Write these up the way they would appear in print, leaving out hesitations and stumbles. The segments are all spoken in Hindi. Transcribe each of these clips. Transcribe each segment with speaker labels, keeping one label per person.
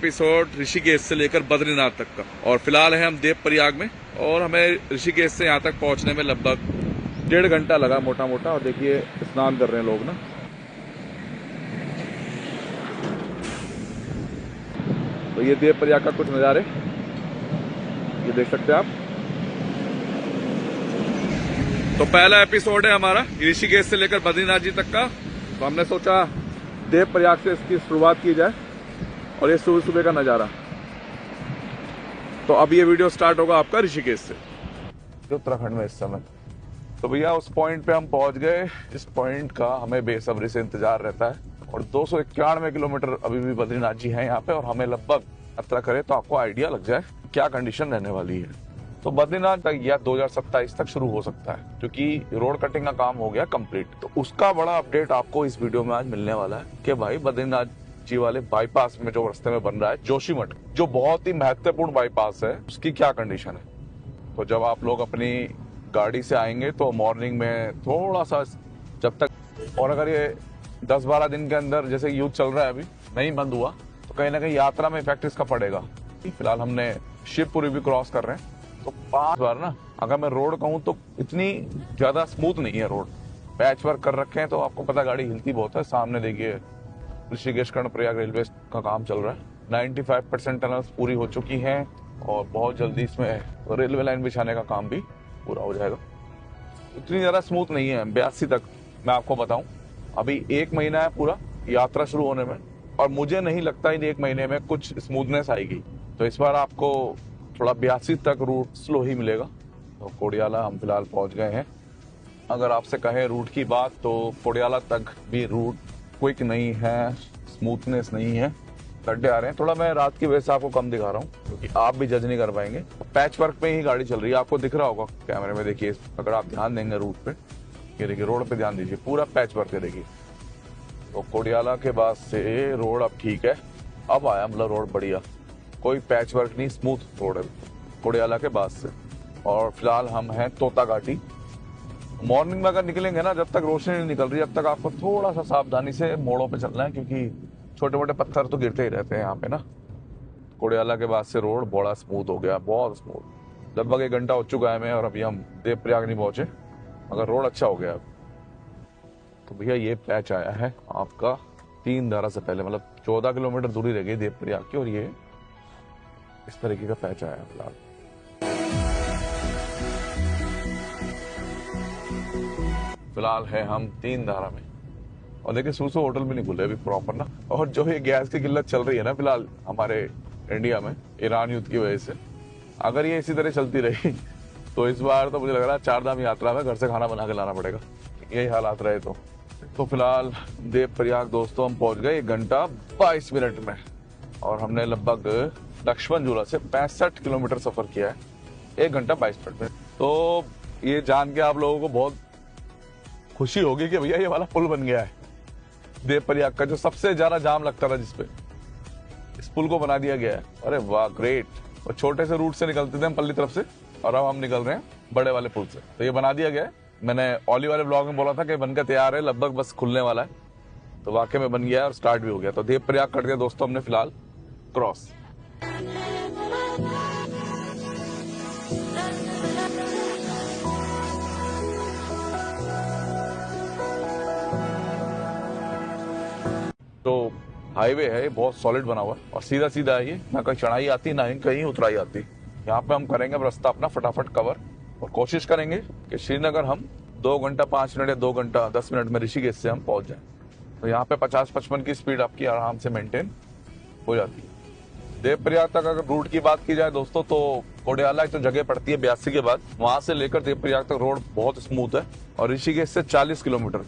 Speaker 1: एपिसोड ऋषिकेश से लेकर बद्रीनाथ तक का। और फिलहाल है हम देवप्रयाग में और हमें ऋषिकेश से यहाँ तक पहुँचने में लगभग 1.5 घंटा लगा मोटा मोटा। और देखिए स्नान कर रहे हैं लोग ना। तो ये देवप्रयाग का कुछ नज़ारे ये देख सकते हैं आप। तो पहला एपिसोड है हमारा ऋषिकेश से लेकर बद्रीनाथ जी तक का। तो हमने सोचा देवप्रयाग से इसकी शुरुआत की जाए और ये सुबह सुबह का नज़ारा। तो अब ये वीडियो स्टार्ट होगा आपका ऋषिकेश से, उत्तराखंड में इस समय। तो भैया उस पॉइंट पे हम पहुंच गए। इस पॉइंट का हमें बेसब्री से इंतजार रहता है। और 291 किलोमीटर अभी भी बद्रीनाथ जी हैं यहाँ पे। और हमें लगभग यात्रा करें तो आपको आइडिया लग जाए क्या कंडीशन रहने वाली है। तो बद्रीनाथ तक या 2027 तक शुरू हो सकता है, क्योंकि रोड कटिंग का काम हो गया कंप्लीट। तो उसका बड़ा अपडेट आपको इस वीडियो में आज मिलने वाला है कि भाई बद्रीनाथ जी वाले बाईपास में जो रास्ते में बन रहा है जोशीमठ, जो बहुत ही महत्वपूर्ण बाईपास है, उसकी क्या कंडीशन है। तो जब आप लोग अपनी गाड़ी से आएंगे तो मॉर्निंग में थोड़ा सा जब तक, और अगर ये 10-12 दिन के अंदर जैसे युद्ध चल रहा है अभी नहीं बंद हुआ, तो कहीं ना कहीं यात्रा में इफेक्ट इसका पड़ेगा। फिलहाल हमने शिवपुरी भी क्रॉस कर रहे हैं। तो 5 बार ना, अगर मैं रोड कहूँ तो इतनी ज्यादा स्मूथ नहीं है रोड, पैच वर्क कर रखे हैं। तो आपको पता गाड़ी हिलती बहुत है। सामने देखिए ऋषिकेश कर्णप्रयाग रेलवे का काम चल रहा है। 95% टनल्स पूरी हो चुकी हैं और बहुत जल्दी इसमें रेलवे लाइन बिछाने का काम भी पूरा हो जाएगा। इतनी ज्यादा स्मूथ नहीं है 82 तक। मैं आपको बताऊं अभी 1 महीना है पूरा यात्रा शुरू होने में, और मुझे नहीं लगता इन 1 महीने में कुछ स्मूथनेस आएगी। तो इस बार आपको थोड़ा 82 तक रूट स्लो ही मिलेगा। तो कोडियाला हम फिलहाल पहुंच गए हैं। अगर आपसे कहें रूट की बात तो कोडियाला तक भी रूट क्विक नहीं है, स्मूथनेस नहीं है, गड्ढे आ रहे हैं। थोड़ा मैं रात की वजह से आपको कम दिखा रहा हूँ क्योंकि आप भी जज नहीं कर पाएंगे। पैच वर्क पे ही गाड़ी चल रही है, आपको दिख रहा होगा कैमरे में। देखिए अगर आप ध्यान देंगे रूट पे, ये देखिए रोड पे ध्यान दीजिए, पूरा पैच वर्क है देखिए। तो कोडियाला के बाद से रोड अब ठीक है, अब आया मतलब रोड बढ़िया, कोई पैच वर्क नहीं, स्मूथ रोड है कोडियाला के बाद से। और फिलहाल हम हैं तोता घाटी। मॉर्निंग में अगर निकलेंगे ना, जब तक रोशनी नहीं निकल रही, जब तक आपको थोड़ा सा सावधानी से मोड़ों पे चलना है, क्योंकि छोटे मोटे पत्थर तो गिरते ही रहते हैं यहाँ पे ना। कोडियाला के बाद से रोड बड़ा स्मूथ हो गया, बहुत स्मूथ। लगभग 1 घंटा हो चुका है हमें और अभी हम देवप्रयाग नहीं पहुंचे, मगर रोड अच्छा हो गया। तो भैया ये पैच आया है आपका 3 धारा से पहले, मतलब 14 किलोमीटर दूरी रह गई देवप्रयाग की, और ये इस तरीके का पैच आया फिलहाल। फिलहाल है हम 3 धारा में। और देखिए सूसो होटल भी नहीं खुले अभी प्रॉपर ना। और जो ये गैस की किल्लत चल रही है ना फिलहाल हमारे इंडिया में ईरान युद्ध की वजह से, अगर ये इसी तरह चलती रही तो इस बार तो मुझे लग रहा है 4 धाम यात्रा में घर से खाना बना के लाना पड़ेगा, यही हालात रहे तो फिलहाल देवप्रयाग दोस्तों हम पहुंच गए 1 घंटा 22 मिनट में। और हमने लगभग लक्ष्मण झूला से 65 किलोमीटर सफर किया है 1 घंटा 22 मिनट में। तो ये जान के आप लोगों को बहुत खुशी होगी कि भैया ये वाला पुल बन गया है देवप्रयाग का, जो सबसे ज्यादा जाम लगता था जिसपे, इस पुल को बना दिया गया है। अरे वाह ग्रेट। और छोटे से रूट से निकलते थे हम पल्ली तरफ से, और अब हम निकल रहे हैं बड़े वाले पुल से। तो ये बना दिया गया है। मैंने ओली वाले ब्लॉग में बोला था कि बनकर तैयार है, लगभग बस खुलने वाला है। तो वाकई में बन गया है और स्टार्ट भी हो गया। तो देवप्रयाग कर दिया दोस्तों हमने फिलहाल क्रॉस। तो हाईवे है, बहुत सॉलिड बना हुआ है और सीधा सीधा है ये, ना कहीं चढ़ाई आती ना कहीं उतराई आती। यहाँ पे हम करेंगे रास्ता अपना फटाफट कवर, और कोशिश करेंगे कि श्रीनगर हम 2 घंटा 5 मिनट या 2 घंटा 10 मिनट में ऋषिकेश से हम पहुंच जाएं। तो यहाँ पे 50-55 की स्पीड आपकी आराम से मेंटेन हो जाती है। देवप्रयाग तक अगर रूट की बात की जाए दोस्तों, तो कोडियाला एक तो जगह पड़ती है 82 के बाद, वहां से लेकर देवप्रयाग तक रोड बहुत स्मूथ है। और ऋषिकेश से 40 किलोमीटर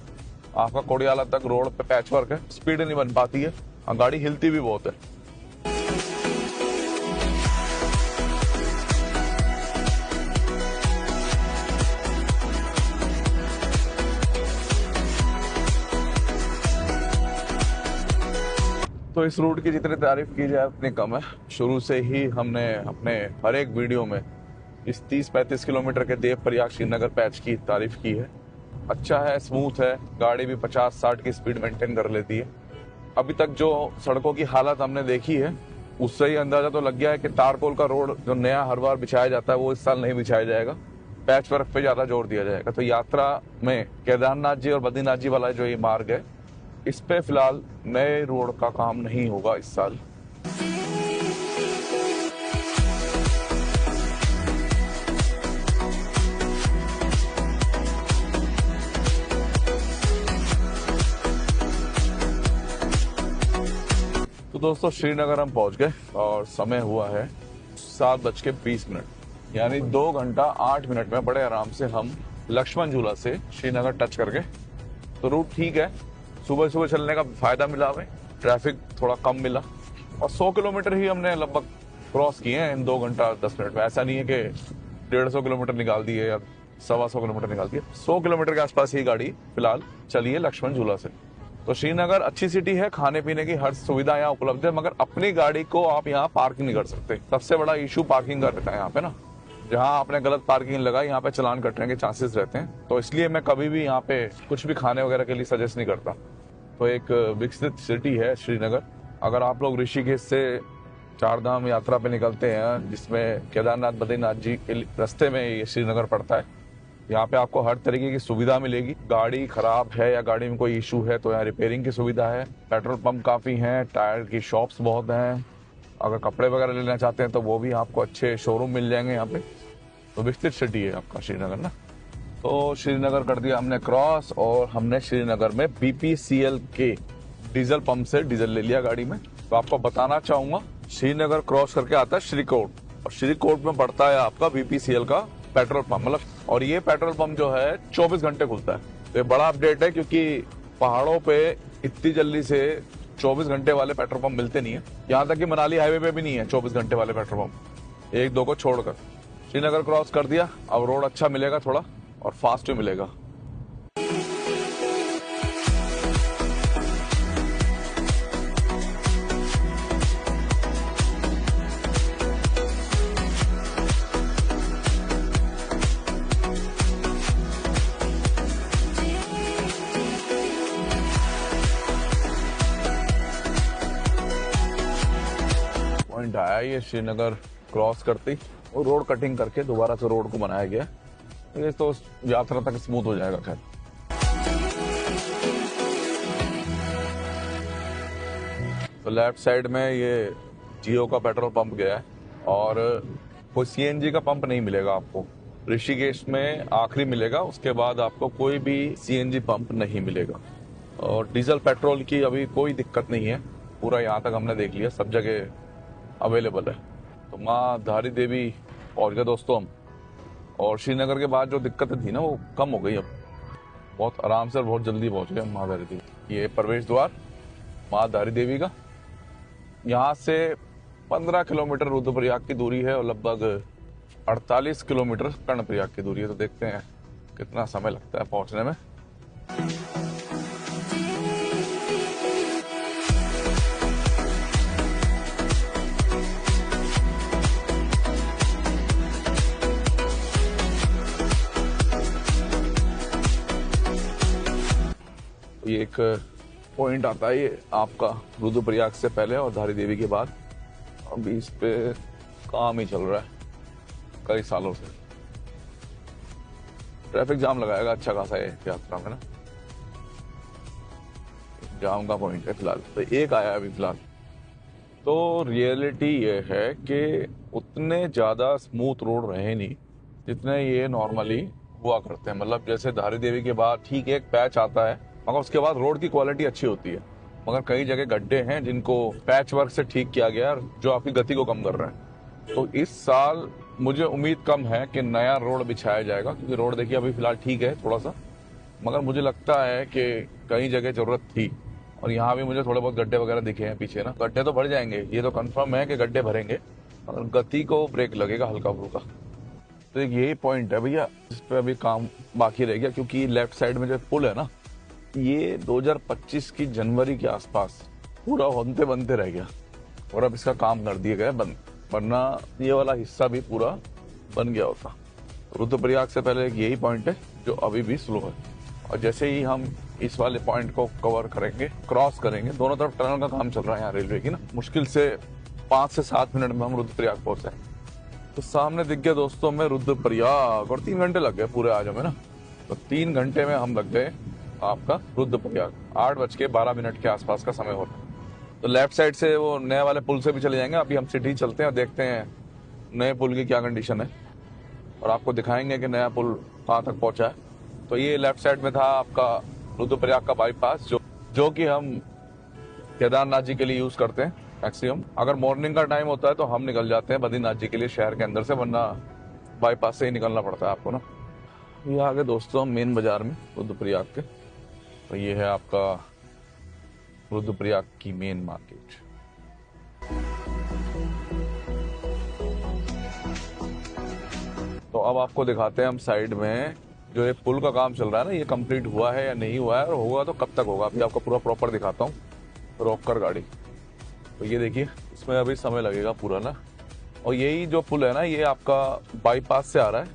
Speaker 1: आपका कोडियाला तक रोड पे पैच वर्क है, स्पीड नहीं बन पाती है और गाड़ी हिलती भी बहुत है। तो इस रूट की जितनी तारीफ की जाए उतनी कम है। शुरू से ही हमने अपने हर एक वीडियो में इस 30-35 किलोमीटर के देवप्रयाग श्रीनगर पैच की तारीफ की है। अच्छा है, स्मूथ है, गाड़ी भी 50-60 की स्पीड मेंटेन कर लेती है। अभी तक जो सड़कों की हालत हमने देखी है उससे ही अंदाजा तो लग गया है कि तारकोल का रोड जो नया हर बार बिछाया जाता है वो इस साल नहीं बिछाया जाएगा, पैच वर्क पे ज्यादा जोर दिया जाएगा। तो यात्रा में केदारनाथ जी और बद्रीनाथ जी वाला जो ये मार्ग है, इस पे फिलहाल नए रोड का काम नहीं होगा इस साल। तो दोस्तों श्रीनगर हम पहुंच गए और समय हुआ है 7:20, यानी 2 घंटा 8 मिनट में बड़े आराम से हम लक्ष्मण झूला से श्रीनगर टच कर गए। तो रूट ठीक है, सुबह सुबह चलने का फायदा मिला हमें, ट्रैफिक थोड़ा कम मिला और 100 किलोमीटर ही हमने लगभग क्रॉस किए हैं इन 2 घंटा 10 मिनट में। ऐसा नहीं है कि 150 किलोमीटर निकाल दिए या 125 किलोमीटर निकाल दिए, 100 किलोमीटर के आसपास ही गाड़ी फिलहाल चली है लक्ष्मण झूला से। तो श्रीनगर अच्छी सिटी है, खाने पीने की हर सुविधा यहाँ उपलब्ध है, मगर अपनी गाड़ी को आप यहाँ पार्किंग नहीं कर सकते। सबसे बड़ा इशू पार्किंग का रहता है यहाँ पे ना, जहाँ आपने गलत पार्किंग लगाई यहाँ पे चालान कटने के चांसेस रहते हैं। तो इसलिए मैं कभी भी यहाँ पे कुछ भी खाने वगैरह के लिए सजेस्ट नहीं करता। तो एक विकसित सिटी है श्रीनगर। अगर आप लोग ऋषिकेश से 4 धाम यात्रा पे निकलते हैं, जिसमें केदारनाथ बद्रीनाथ जी के रास्ते में ये श्रीनगर पड़ता है, यहाँ पे आपको हर तरीके की सुविधा मिलेगी। गाड़ी खराब है या गाड़ी में कोई इशू है तो यहाँ रिपेयरिंग की सुविधा है, पेट्रोल पंप काफी हैं, टायर की शॉप्स बहुत हैं। अगर कपड़े वगैरह लेना चाहते हैं तो वो भी आपको अच्छे शोरूम मिल जाएंगे यहाँ पे। तो विकसित सिटी है आपका श्रीनगर ना। तो श्रीनगर कर दिया हमने क्रॉस और हमने श्रीनगर में BPCL के डीजल पंप से डीजल ले लिया गाड़ी में। तो आपको बताना चाहूंगा, श्रीनगर क्रॉस करके आता है श्रीकोट और श्रीकोट में पड़ता है आपका BPCL का पेट्रोल पंप, मतलब, और ये पेट्रोल पंप जो है 24 घंटे खुलता है। तो ये बड़ा अपडेट है क्योंकि पहाड़ों पे इतनी जल्दी से 24 घंटे वाले पेट्रोल पंप मिलते नहीं है। यहाँ तक कि मनाली हाईवे पे भी नहीं है 24 घंटे वाले पेट्रोल पंप, 1-2 को छोड़कर। श्रीनगर क्रॉस कर दिया, अब रोड अच्छा मिलेगा थोड़ा और फास्ट भी मिलेगा। पॉइंट आया ये श्रीनगर क्रॉस करते और रोड कटिंग करके दोबारा से रोड को बनाया गया। ये तो यात्रा तक स्मूथ हो जाएगा। खैर, तो लेफ्ट साइड में ये जियो का पेट्रोल पंप गया है और कोई CNG का पंप नहीं मिलेगा आपको। ऋषिकेश में आखिरी मिलेगा, उसके बाद आपको कोई भी CNG पंप नहीं मिलेगा। और डीजल पेट्रोल की अभी कोई दिक्कत नहीं है, पूरा यहाँ तक हमने देख लिया, सब जगह अवेलेबल है। तो माँ धारी देवी पहुंच गए दोस्तों हम, और श्रीनगर के बाद जो दिक्कतें थी ना वो कम हो गई। अब बहुत आराम से और बहुत जल्दी पहुंच गए माँ धारी देवी। ये प्रवेश द्वार माँ धारी देवी का, यहाँ से 15 किलोमीटर रुद्रप्रयाग की दूरी है और लगभग 48 किलोमीटर कर्णप्रयाग की दूरी है। तो देखते हैं कितना समय लगता है पहुंचने में। ये एक पॉइंट आता है ये आपका रुद्रप्रयाग से पहले और धारी देवी के बाद। अभी इस पे काम ही चल रहा है कई सालों से। ट्रैफिक जाम लगाएगा अच्छा खासा है यात्रा में ना, जाम का पॉइंट है फिलहाल। तो एक आया अभी फिलहाल। तो रियलिटी ये है कि उतने ज्यादा स्मूथ रोड रहे नहीं जितने ये नॉर्मली हुआ करते हैं। मतलब जैसे धारी देवी के बाद ठीक है एक पैच आता है, मगर उसके बाद रोड की क्वालिटी अच्छी होती है। मगर कई जगह गड्ढे हैं जिनको पैच वर्क से ठीक किया गया है, जो आपकी गति को कम कर रहे हैं। तो इस साल मुझे उम्मीद कम है कि नया रोड बिछाया जाएगा, क्योंकि रोड देखिए अभी फिलहाल ठीक है थोड़ा सा, मगर मुझे लगता है कि कई जगह जरूरत थी। और यहाँ भी मुझे थोड़े बहुत गड्ढे वगैरह दिखे हैं पीछे ना। गड्ढे तो भर जाएंगे, ये तो कंफर्म है कि गड्ढे भरेंगे, मगर गति को ब्रेक लगेगा हल्का फुल्का। तो एक यही पॉइंट है भैया जिस पे अभी काम बाकी रह गया, क्योंकि लेफ्ट साइड में जो पुल है ना, ये 2025 की जनवरी के आसपास पूरा बनते बनते रह गया और अब इसका काम कर दिया गया बंद, वरना ये वाला हिस्सा भी पूरा बन गया होता। रुद्रप्रयाग से पहले एक यही पॉइंट है जो अभी भी स्लो है, और जैसे ही हम इस वाले पॉइंट को कवर करेंगे, क्रॉस करेंगे, दोनों तरफ टनल का काम चल रहा है यहाँ रेलवे की ना, मुश्किल से 5 से 7 मिनट में हम रुद्रप्रयाग पहुंचे। तो सामने दिख गया दोस्तों में रुद्रप्रयाग, और 3 घंटे लग गए पूरे आज हमें ना। तो 3 घंटे में हम लग गए आपका रुद्रप्रयाग। 8:12 के आसपास का समय हो रहा है। तो लेफ्ट साइड से वो नए वाले पुल से भी चले जाएंगे। अभी हम सिटी चलते हैं और देखते हैं नए पुल की क्या कंडीशन है, और आपको दिखाएंगे कि नया पुल कहाँ तक पहुंचा है। तो ये लेफ्ट साइड में था आपका रुद्रप्रयाग का बाईपास, जो कि हम केदारनाथ जी के लिए यूज करते हैं मैक्सिमम। अगर मॉर्निंग का टाइम होता है तो हम निकल जाते हैं बद्रीनाथ जी के लिए शहर के अंदर से, वरना बाईपास से ही निकलना पड़ता है आपको ना। ये आगे दोस्तों मेन बाजार में रुद्रप्रयाग के। तो ये है आपका रुद्रप्रयाग की मेन मार्केट। तो अब आपको दिखाते हैं हम साइड में जो ये पुल का काम चल रहा है ना, ये कंप्लीट हुआ है या नहीं हुआ है, और होगा तो कब तक होगा। अभी आपको पूरा प्रॉपर दिखाता हूँ, रोक कर गाड़ी। तो ये देखिए, इसमें अभी समय लगेगा पूरा ना। और यही जो पुल है ना, ये आपका बाईपास से आ रहा है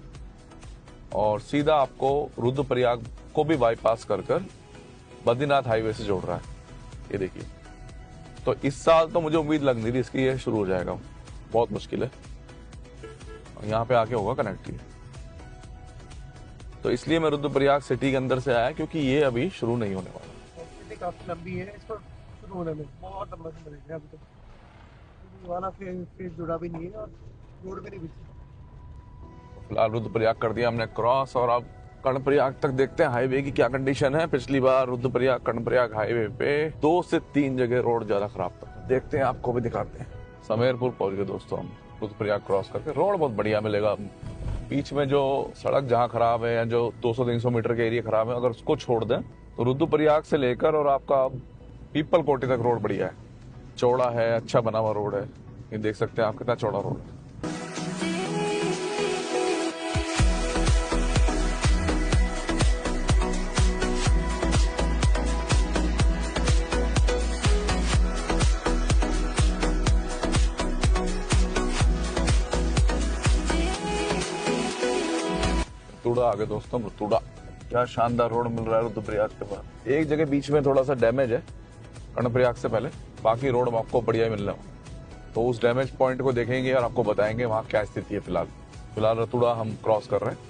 Speaker 1: और सीधा आपको रुद्रप्रयाग को भी बाईपास कर बद्रीनाथ हाईवे से जोड़ रहा है। ये देखिए, तो इस साल तो मुझे उम्मीद लग नहीं रही इसकी ये शुरू हो जाएगा, बहुत मुश्किल है। और यहाँ पे आके होगा कनेक्ट। तो इसलिए मैं रुद्रप्रयाग सिटी के अंदर से आया, क्योंकि ये अभी शुरू नहीं होने वाला।
Speaker 2: काफी लंबी है, इसको शुरू होने में बहुत लंबा समय लगेगा। अभी तो वाला फिर जुड़ा भी नहीं है और रोड भी नहीं बिछी।
Speaker 1: फिलहाल रुद्रप्रयाग कर दिया हमने क्रॉस, और अब कर्णप्रयाग तक देखते हैं हाईवे की क्या कंडीशन है। पिछली बार रुद्रप्रयाग कर्णप्रयाग हाईवे पे 2 से 3 जगह रोड ज्यादा खराब था। देखते हैं, आपको भी दिखाते हैं। समेरपुर पहुंच गए दोस्तों हम रुद्रप्रयाग क्रॉस करके। रोड बहुत बढ़िया मिलेगा। बीच में जो सड़क जहाँ खराब है या जो 200-300 मीटर के एरिया खराब है, अगर उसको छोड़ दें तो रुद्रप्रयाग से लेकर और आपका पीपल कोटी तक रोड बढ़िया है, चौड़ा है, अच्छा बना हुआ रोड है। ये देख सकते हैं आप कितना चौड़ा रोड है। रुतुड़ा आगे दोस्तों, रुतुड़ा। क्या शानदार रोड मिल रहा है रुद्रप्रयाग के बाद। एक जगह बीच में थोड़ा सा डैमेज है कर्णप्रयाग से पहले, बाकी रोड आपको बढ़िया मिल रहा है। तो उस डैमेज पॉइंट को देखेंगे और आपको बताएंगे वहाँ क्या स्थिति है। फिलहाल रुतुड़ा हम क्रॉस कर रहे हैं।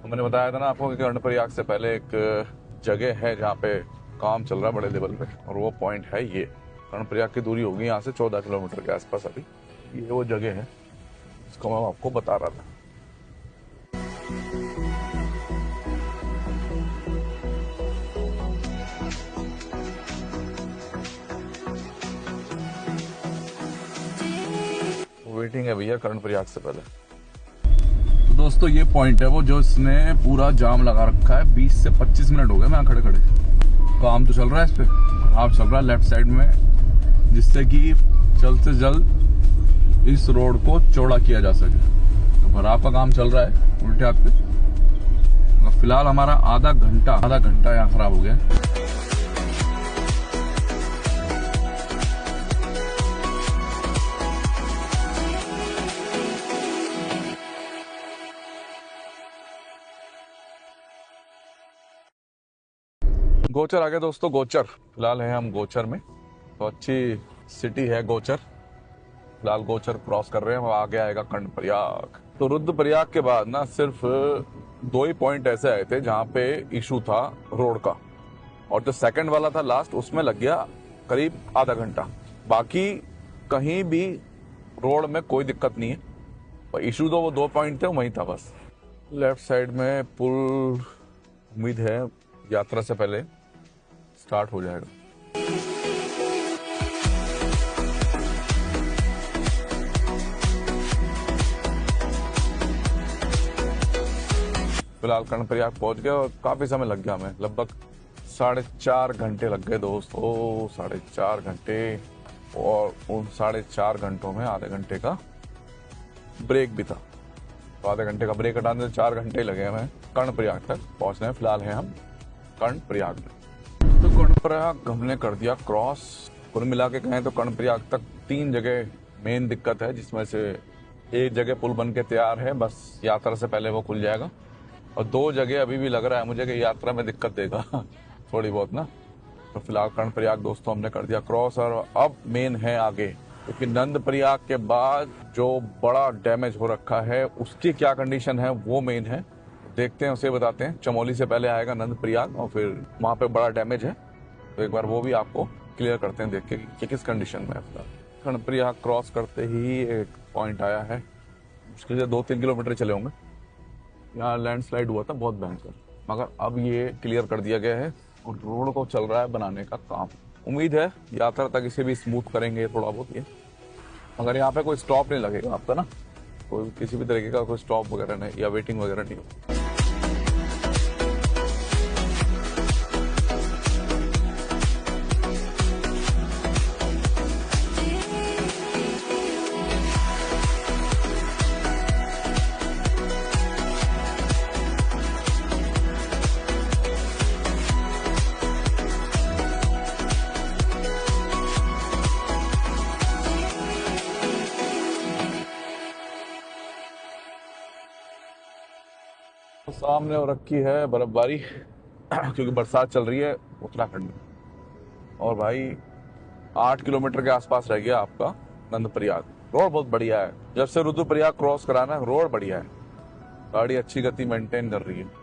Speaker 1: मैंने बताया था ना आपको कि कर्णप्रयाग से पहले एक जगह है जहाँ पे काम चल रहा है बड़े लेवल पे, और वो पॉइंट है ये। कर्णप्रयाग की दूरी होगी यहाँ से 14 किलोमीटर के आसपास। अभी ये वो जगह है, इसको मैं आपको बता रहा था। वेटिंग है भैया कर्णप्रयाग से पहले। तो दोस्तों ये पॉइंट है वो जो इसने पूरा जाम लगा रखा है। 20 से 25 मिनट हो गए मैं खड़े खड़े। काम तो चल रहा है इस पे, खराब चल रहा है लेफ्ट साइड में, जिससे कि जल्द से जल्द इस रोड को चौड़ा किया जा सके। तो खराब का काम चल रहा है उल्टे हाथ पे। फिलहाल हमारा आधा घंटा यहाँ खराब हो गया। गोचर आ गए दोस्तों, गोचर। फिलहाल है हम गोचर में। तो अच्छी सिटी है गोचर। फिलहाल गोचर क्रॉस कर रहे हैं, वहां आगे आएगा कर्णप्रयाग। तो रुद्रप्रयाग के बाद ना सिर्फ 2 ही पॉइंट ऐसे आए थे जहां पे इशू था रोड का, और जो सेकंड वाला था लास्ट, उसमें लग गया करीब आधा घंटा। बाकी कहीं भी रोड में कोई दिक्कत नहीं है, पर इशू तो वो 2 पॉइंट थे, वहीं था बस। लेफ्ट साइड में पुल उम्मीद है यात्रा से पहले स्टार्ट हो जाएगा। फिलहाल कर्णप्रयाग पहुंच गए और काफी समय लग गया हमें, लगभग 4.5 घंटे लग गए दोस्तों। 4.5 घंटे, और उन 4.5 घंटों में आधे घंटे का ब्रेक भी था। तो आधे घंटे का ब्रेक हटाने से 4 घंटे लगे हमें कर्णप्रयाग तक पहुंचने में। फिलहाल है हम कर्णप्रयाग में। तो कर्णप्रयाग हमने कर दिया क्रॉस। कुल मिला के कहें तो कर्णप्रयाग तक 3 जगह मेन दिक्कत है, जिसमें से एक जगह पुल बन के तैयार है, बस यात्रा से पहले वो खुल जाएगा, और 2 जगह अभी भी लग रहा है मुझे कि यात्रा में दिक्कत देगा थोड़ी बहुत ना। तो फिलहाल कर्णप्रयाग दोस्तों हमने कर दिया क्रॉस, और अब मेन है आगे, क्योंकि नंदप्रयाग के बाद जो बड़ा डैमेज हो रखा है उसकी क्या कंडीशन है वो मेन है। देखते हैं, उसे बताते हैं। चमोली से पहले आएगा नंदप्रयाग और फिर वहां पे बड़ा डैमेज है, तो एक बार वो भी आपको क्लियर करते हैं देख के कि किस कंडीशन में है। कर्णप्रयाग क्रॉस करते ही एक पॉइंट आया है, मुश्किल से 2-3 किलोमीटर चले होंगे। यहाँ लैंडस्लाइड हुआ था बहुत भयंकर, मगर अब ये क्लियर कर दिया गया है और रोड को चल रहा है बनाने का काम। उम्मीद है यात्रा तक इसे भी स्मूथ करेंगे थोड़ा बहुत ये, मगर यहाँ पे कोई स्टॉप नहीं लगेगा आपका ना, कोई किसी भी तरीके का कोई स्टॉप वगैरह नहीं या वेटिंग वगैरह नहीं होगी। सामने हो रखी है बर्फबारी क्योंकि बरसात चल रही है उत्तराखंड में, और भाई 8 किलोमीटर के आसपास रह गया आपका नंदप्रयाग। रोड बहुत बढ़िया है, जब से रुद्रप्रयाग क्रॉस कराना रोड बढ़िया है, गाड़ी अच्छी गति मेंटेन कर रही है।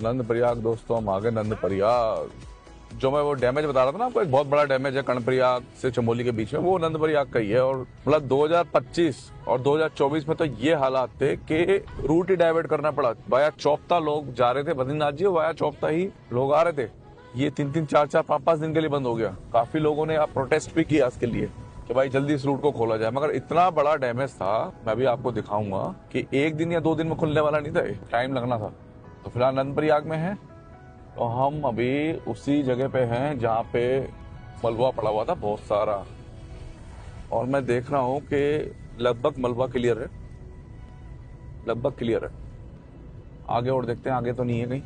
Speaker 1: नंदप्रयाग दोस्तों हम आ गए नंदप्रयाग। जो मैं वो डैमेज बता रहा था ना आपको, एक बहुत बड़ा डैमेज है कर्णप्रयाग से चमोली के बीच में, वो नंदप्रयाग का ही है। और मतलब 2025 और 2024 में तो ये हालात थे कि रूट ही डाइवर्ट करना पड़ा। वाया चौपता लोग जा रहे थे बद्रीनाथ जी, वाया चौपता ही लोग आ रहे थे। ये 3-3, 4-4, 5-5 दिन के लिए बंद हो गया। काफी लोगों ने प्रोटेस्ट भी किया इसके लिए कि भाई जल्दी इस रूट को खोला जाए, मगर इतना बड़ा डैमेज था, मैं भी आपको दिखाऊंगा कि 1 दिन या 2 दिन में खुलने वाला नहीं था, टाइम लगना था। तो फिलहाल नंदप्रयाग में है, तो हम अभी उसी जगह पे हैं जहाँ पे मलबा पड़ा हुआ था बहुत सारा, और मैं देख रहा हूँ कि लगभग मलबा क्लियर है, लगभग क्लियर है। आगे और देखते हैं, आगे तो नहीं है कहीं।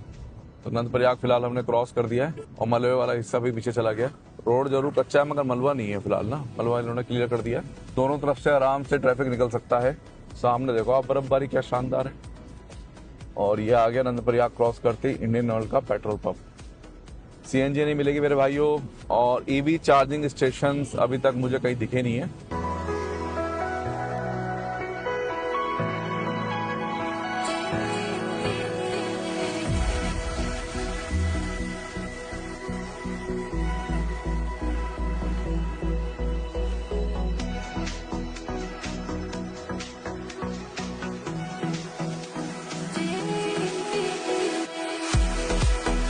Speaker 1: तो नंदप्रयाग फिलहाल हमने क्रॉस कर दिया है और मलबे वाला हिस्सा भी पीछे चला गया। रोड जरूर कच्चा है मगर मलबा नहीं है फिलहाल ना, मलबा इन्होंने क्लियर कर दिया। दोनों तरफ से आराम से ट्रैफिक निकल सकता है। सामने देखो आप बर्फबारी क्या शानदार है। और ये आ गया नंदप्रयाग क्रॉस करते इंडियन ऑयल का पेट्रोल पंप। सीएनजी नहीं मिलेगी मेरे भाइयों, और ईवी चार्जिंग स्टेशंस अभी तक मुझे कहीं दिखे नहीं है।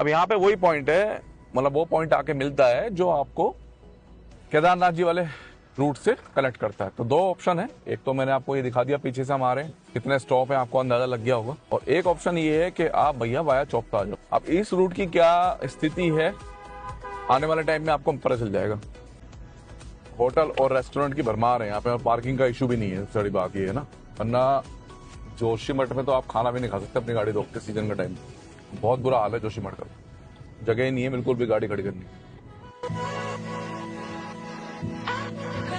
Speaker 1: अब यहाँ पे वही पॉइंट है, मतलब वो पॉइंट आके मिलता है जो आपको केदारनाथ जी वाले रूट से कनेक्ट करता है। तो 2 ऑप्शन है, एक तो मैंने आपको ये दिखा दिया पीछे से हमारे कितने स्टॉप है, आपको अंदाजा लग गया होगा, और एक ऑप्शन ये है कि आप भैया वाया चौपता आ जाओ। अब इस रूट की क्या स्थिति है आने वाले टाइम में आपको पता चल जाएगा। होटल और रेस्टोरेंट की भरमार है यहाँ पे, और पार्किंग का इशू भी नहीं है। बड़ी बात ये है ना, वरना जोशीमठ में तो आप खाना भी नहीं खा सकते अपनी गाड़ी रोक के सीजन का टाइम। बहुत बुरा हाल है जोशीमठ का, जगह ही नहीं है बिल्कुल भी गाड़ी खड़ी करनी।